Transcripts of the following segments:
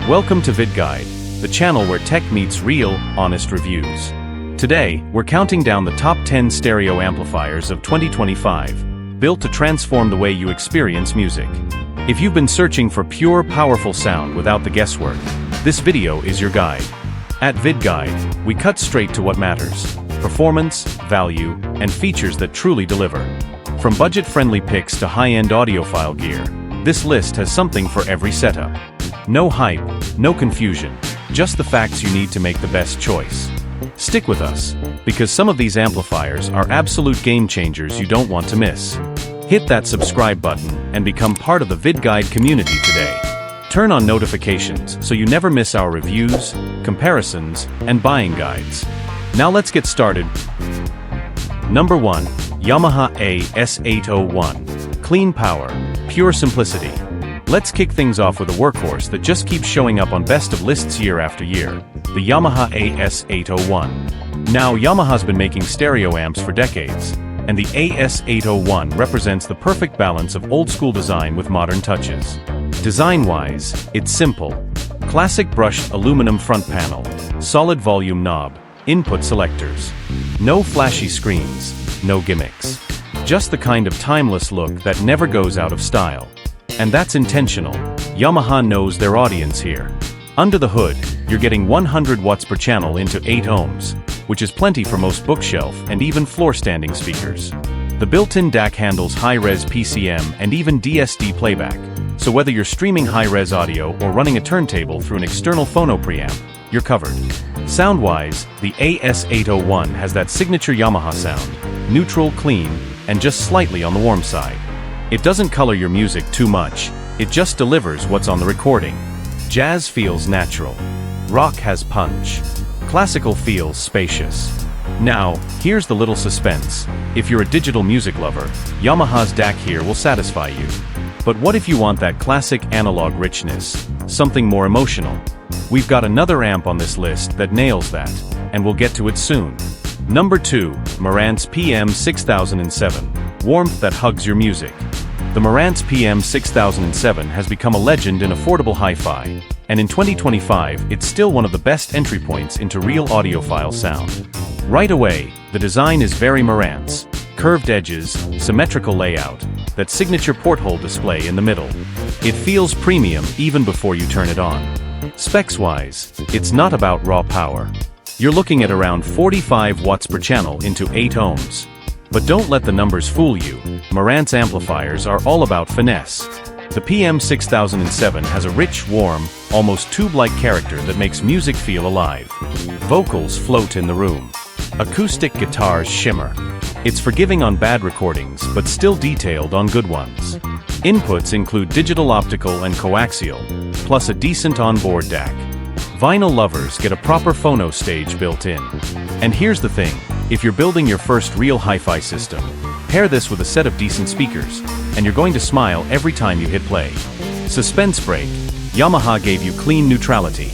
Welcome to VidGuide, the channel where tech meets real, honest reviews. Today, we're counting down the top 10 stereo amplifiers of 2025, built to transform the way you experience music. If you've been searching for pure, powerful sound without the guesswork, this video is your guide. At VidGuide, we cut straight to what matters: performance, value, and features that truly deliver. From budget-friendly picks to high-end audiophile gear, this list has something for every setup. No hype, no confusion, just the facts you need to make the best choice. Stick with us, because some of these amplifiers are absolute game changers you don't want to miss. Hit that subscribe button and become part of the VidGuide community today. Turn on notifications so you never miss our reviews, comparisons, and buying guides. Now let's get started. Number 1. Yamaha AS801. Clean power, pure simplicity. Let's kick things off with a workhorse that just keeps showing up on best of lists year after year, the Yamaha AS801. Now, Yamaha's been making stereo amps for decades, and the AS801 represents the perfect balance of old-school design with modern touches. Design-wise, it's simple. Classic brushed aluminum front panel, solid volume knob, input selectors. No flashy screens, no gimmicks. Just the kind of timeless look that never goes out of style. And that's intentional. Yamaha knows their audience here. Under the hood, you're getting 100 watts per channel into 8 ohms, which is plenty for most bookshelf and even floor-standing speakers. The built-in DAC handles high-res PCM and even DSD playback, so whether you're streaming high-res audio or running a turntable through an external phono preamp, you're covered. Sound-wise, the AS801 has that signature Yamaha sound, neutral, clean, and just slightly on the warm side. It doesn't color your music too much, it just delivers what's on the recording. Jazz feels natural. Rock has punch. Classical feels spacious. Now, here's the little suspense. If you're a digital music lover, Yamaha's DAC here will satisfy you. But what if you want that classic analog richness, something more emotional? We've got another amp on this list that nails that, and we'll get to it soon. Number 2, Marantz PM6007. Warmth that hugs your music. The Marantz PM6007 has become a legend in affordable hi-fi, and in 2025, it's still one of the best entry points into real audiophile sound. Right away, the design is very Marantz. Curved edges, symmetrical layout, that signature porthole display in the middle. It feels premium even before you turn it on. Specs-wise, it's not about raw power. You're looking at around 45 watts per channel into 8 ohms. But don't let the numbers fool you. Marantz amplifiers are all about finesse. The PM6007 has a rich, warm, almost tube-like character that makes music feel alive. Vocals float in the room. Acoustic guitars shimmer. It's forgiving on bad recordings, but still detailed on good ones. Inputs include digital, optical, and coaxial, plus a decent onboard DAC. Vinyl lovers get a proper phono stage built in. And here's the thing, if you're building your first real hi-fi system, pair this with a set of decent speakers, and you're going to smile every time you hit play. Suspense break. Yamaha gave you clean neutrality.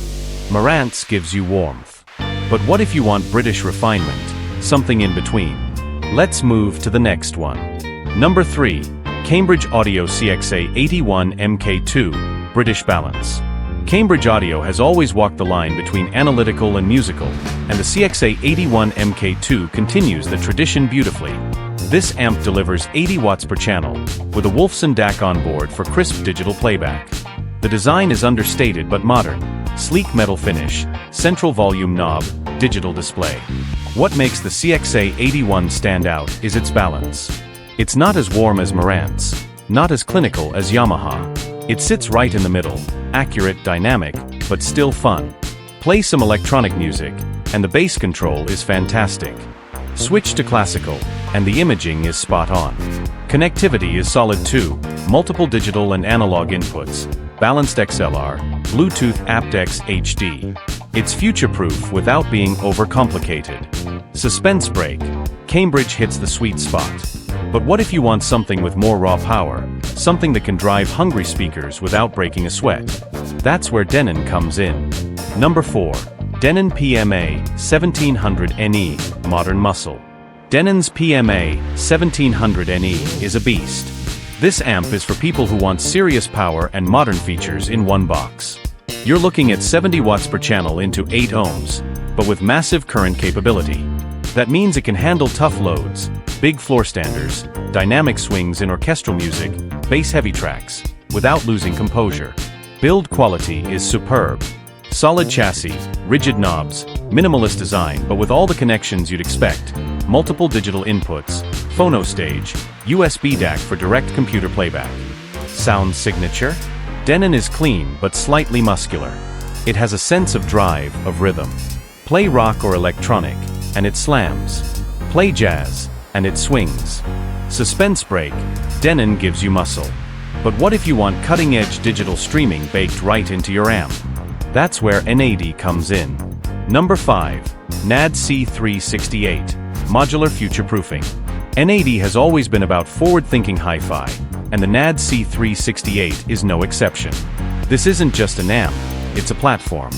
Marantz gives you warmth. But what if you want British refinement? Something in between. Let's move to the next one. Number 3. Cambridge Audio CXA81 MK2. British Balance. Cambridge Audio has always walked the line between analytical and musical, and the CXA81 MK2 continues the tradition beautifully. This amp delivers 80 watts per channel, with a Wolfson DAC on board for crisp digital playback. The design is understated but modern. Sleek metal finish, central volume knob, digital display. What makes the CXA81 stand out is its balance. It's not as warm as Marantz, not as clinical as Yamaha. It sits right in the middle, accurate, dynamic, but still fun. Play some electronic music, and the bass control is fantastic. Switch to classical, and the imaging is spot on. Connectivity is solid too, multiple digital and analog inputs, balanced XLR, Bluetooth aptX HD. It's future-proof without being overcomplicated. Suspense break. Cambridge hits the sweet spot. But what if you want something with more raw power, something that can drive hungry speakers without breaking a sweat? That's where Denon comes in. Number 4. Denon PMA 1700 NE, Modern Muscle. Denon's PMA 1700 NE is a beast. This amp is for people who want serious power and modern features in one box. You're looking at 70 watts per channel into 8 ohms, but with massive current capability. That means it can handle tough loads, big floor standers, dynamic swings in orchestral music, bass-heavy tracks, without losing composure. Build quality is superb. Solid chassis, rigid knobs, minimalist design but with all the connections you'd expect, multiple digital inputs, phono stage, USB DAC for direct computer playback. Sound signature? Denon is clean but slightly muscular. It has a sense of drive, of rhythm. Play rock or electronic, and it slams. Play jazz, and it swings. Suspense brake, Denon gives you muscle. But what if you want cutting-edge digital streaming baked right into your amp? That's where N80 comes in. Number 5. NAD C368, Modular Future-Proofing. N80 has always been about forward-thinking hi-fi, and the NAD C368 is no exception. This isn't just an amp, it's a platform.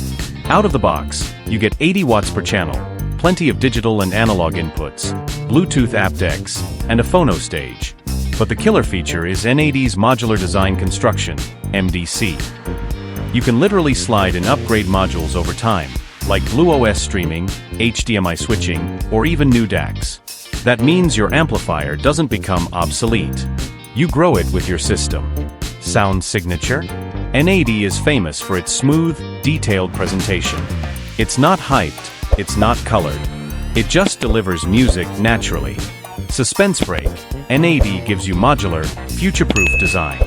Out of the box, you get 80 watts per channel, plenty of digital and analog inputs, Bluetooth aptX, and a phono stage. But the killer feature is N80's modular design construction, MDC. You can literally slide and upgrade modules over time, like BlueOS streaming, HDMI switching, or even new DACs. That means your amplifier doesn't become obsolete. You grow it with your system. Sound signature? N80 is famous for its smooth, detailed presentation. It's not hyped, it's not colored. It just delivers music naturally. Suspense brake, N80 gives you modular, future-proof design.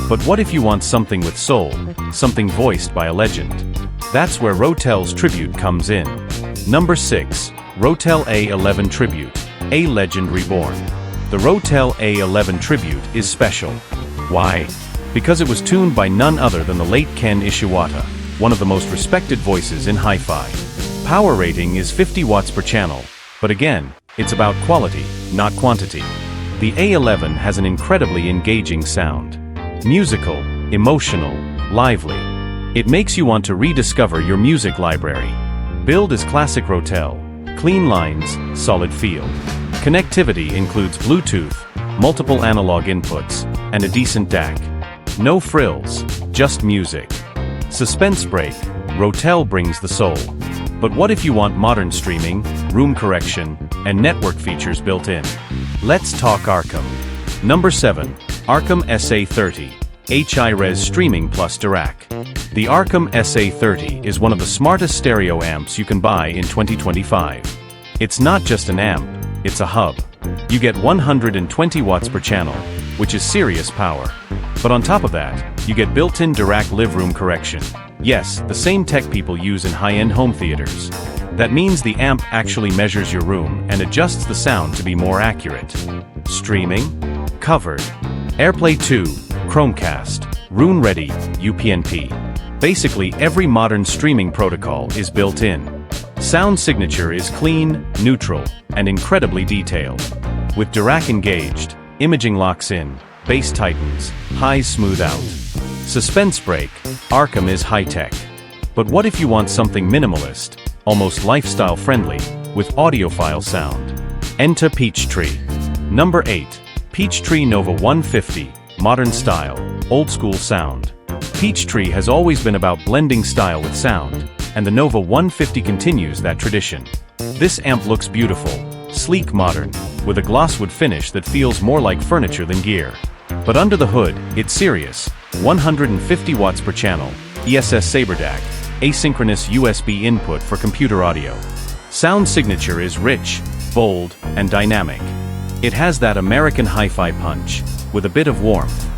But what if you want something with soul, something voiced by a legend? That's where Rotel's Tribute comes in. Number 6. Rotel A11 Tribute, a legend reborn. The Rotel A11 Tribute is special. Why? Because it was tuned by none other than the late Ken Ishiwata, one of the most respected voices in hi-fi. Power rating is 50 watts per channel, but again, it's about quality, not quantity. The A11 has an incredibly engaging sound. Musical, emotional, lively. It makes you want to rediscover your music library. Build is classic Rotel, clean lines, solid feel. Connectivity includes Bluetooth, multiple analog inputs, and a decent DAC. No frills, just music. Suspense brake, Rotel brings the soul. But what if you want modern streaming, room correction, and network features built in? Let's talk ARCAN. Number 7. ARCAN SA30, Hi-Res Streaming Plus DAC. The ARCAN SA30 is one of the smartest stereo amps you can buy in 2025. It's not just an amp, it's a hub. You get 120 watts per channel, which is serious power. But on top of that, you get built-in DAC live room correction. Yes, the same tech people use in high-end home theaters. That means the amp actually measures your room and adjusts the sound to be more accurate. Streaming? Covered. AirPlay 2, Chromecast, Roon Ready, UPnP. Basically every modern streaming protocol is built in. Sound signature is clean, neutral, and incredibly detailed. With DAC engaged, imaging locks in, bass tightens, highs smooth out. Suspense brake, ARCAN is high-tech. But what if you want something minimalist, almost lifestyle-friendly, with audiophile sound? Enter Peachtree. Number 8. Peachtree Nova 150, modern style, old-school sound. Peachtree has always been about blending style with sound, and the Nova 150 continues that tradition. This amp looks beautiful, sleek modern, with a glosswood finish that feels more like furniture than gear. But under the hood, it's serious. 150 watts per channel, ESS Saber DAC, asynchronous USB input for computer audio. Sound signature is rich, bold, and dynamic. It has that American hi-fi punch, with a bit of warmth.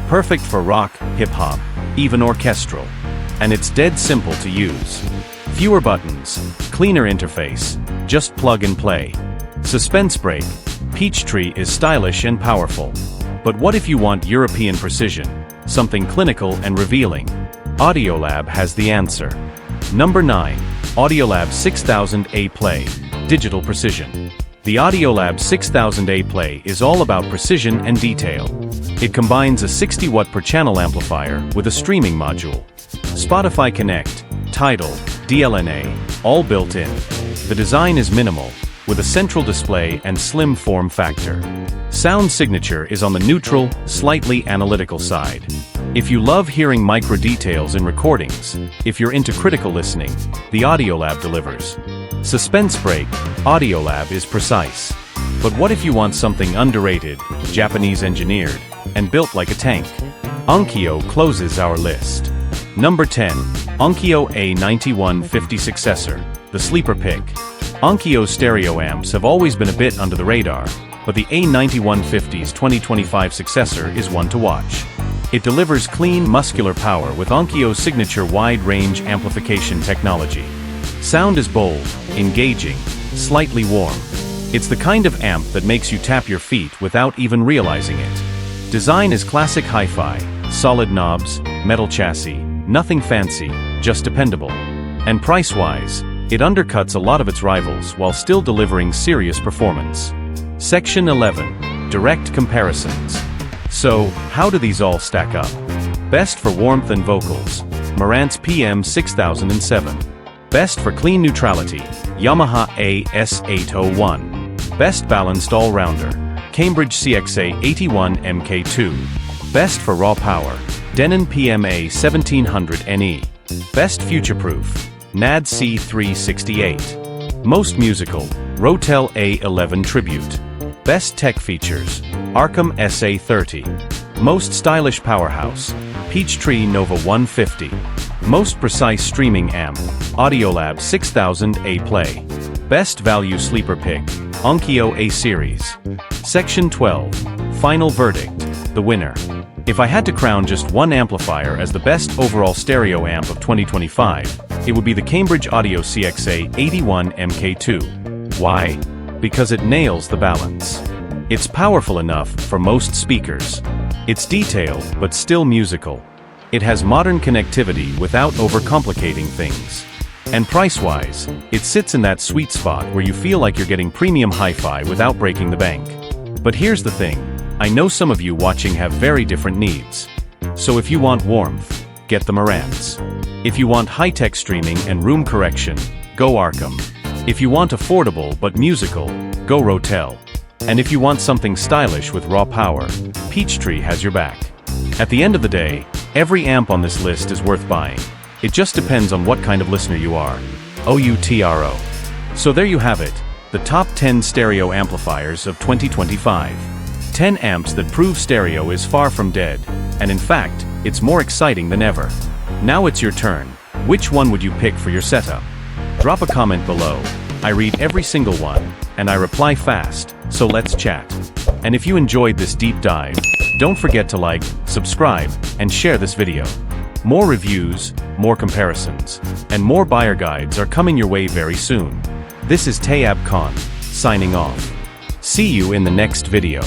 Perfect for rock, hip-hop, even orchestral. And it's dead simple to use. Fewer buttons, cleaner interface, just plug and play. Suspense brake, Peachtree is stylish and powerful. But what if you want European precision, something clinical and revealing? Audiolab has the answer. Number 9. Audiolab 6000A Play, Digital Precision. The Audiolab 6000A Play is all about precision and detail. It combines a 60 watt per channel amplifier with a streaming module. Spotify Connect, Tidal, DLNA, all built in. The design is minimal, with a central display and slim form factor. Sound signature is on the neutral, slightly analytical side. If you love hearing micro details in recordings, if you're into critical listening, the Audiolab delivers. Suspense break, Audiolab is precise. But what if you want something underrated, Japanese engineered, and built like a tank? Onkyo closes our list. Number 10. Onkyo A9150 Successor, the sleeper pick. Onkyo's stereo amps have always been a bit under the radar, but the A9150's 2025 successor is one to watch. It delivers clean, muscular power with Onkyo's signature wide-range amplification technology. Sound is bold, engaging, slightly warm. It's the kind of amp that makes you tap your feet without even realizing it. Design is classic hi-fi, solid knobs, metal chassis, nothing fancy, just dependable. And price-wise, it undercuts a lot of its rivals while still delivering serious performance. Section 11. Direct Comparisons. So, how do these all stack up? Best for warmth and vocals, Marantz PM6007. Best for clean neutrality, Yamaha AS801. Best balanced all-rounder, Cambridge CXA 81MK2. Best for raw power, Denon PMA 1700NE. Best future-proof, NAD C368. Most musical, Rotel A11 Tribute. Best tech features, ARCAN SA30. Most stylish powerhouse, Peachtree Nova 150. Most precise streaming amp, Audiolab 6000A Play. Best value sleeper pick, Onkyo A Series. Section 12. Final verdict, the winner. If I had to crown just one amplifier as the best overall stereo amp of 2025, it would be the Cambridge Audio CXA 81MK2. Why? Because it nails the balance. It's powerful enough for most speakers. It's detailed but still musical. It has modern connectivity without overcomplicating things. And price-wise, it sits in that sweet spot where you feel like you're getting premium hi-fi without breaking the bank. But here's the thing, I know some of you watching have very different needs. So if you want warmth, get the Marantz. If you want high-tech streaming and room correction, go ARCAN. If you want affordable but musical, go Rotel. And if you want something stylish with raw power, Peachtree has your back. At the end of the day, every amp on this list is worth buying. It just depends on what kind of listener you are. OUTRO. So there you have it, the top 10 stereo amplifiers of 2025. 10 amps that prove stereo is far from dead, and in fact, it's more exciting than ever. Now it's your turn. Which one would you pick for your setup? Drop a comment below. I read every single one, and I reply fast, so let's chat. And if you enjoyed this deep dive, don't forget to like, subscribe, and share this video. More reviews, more comparisons, and more buyer guides are coming your way very soon. This is ARCAN, signing off. See you in the next video.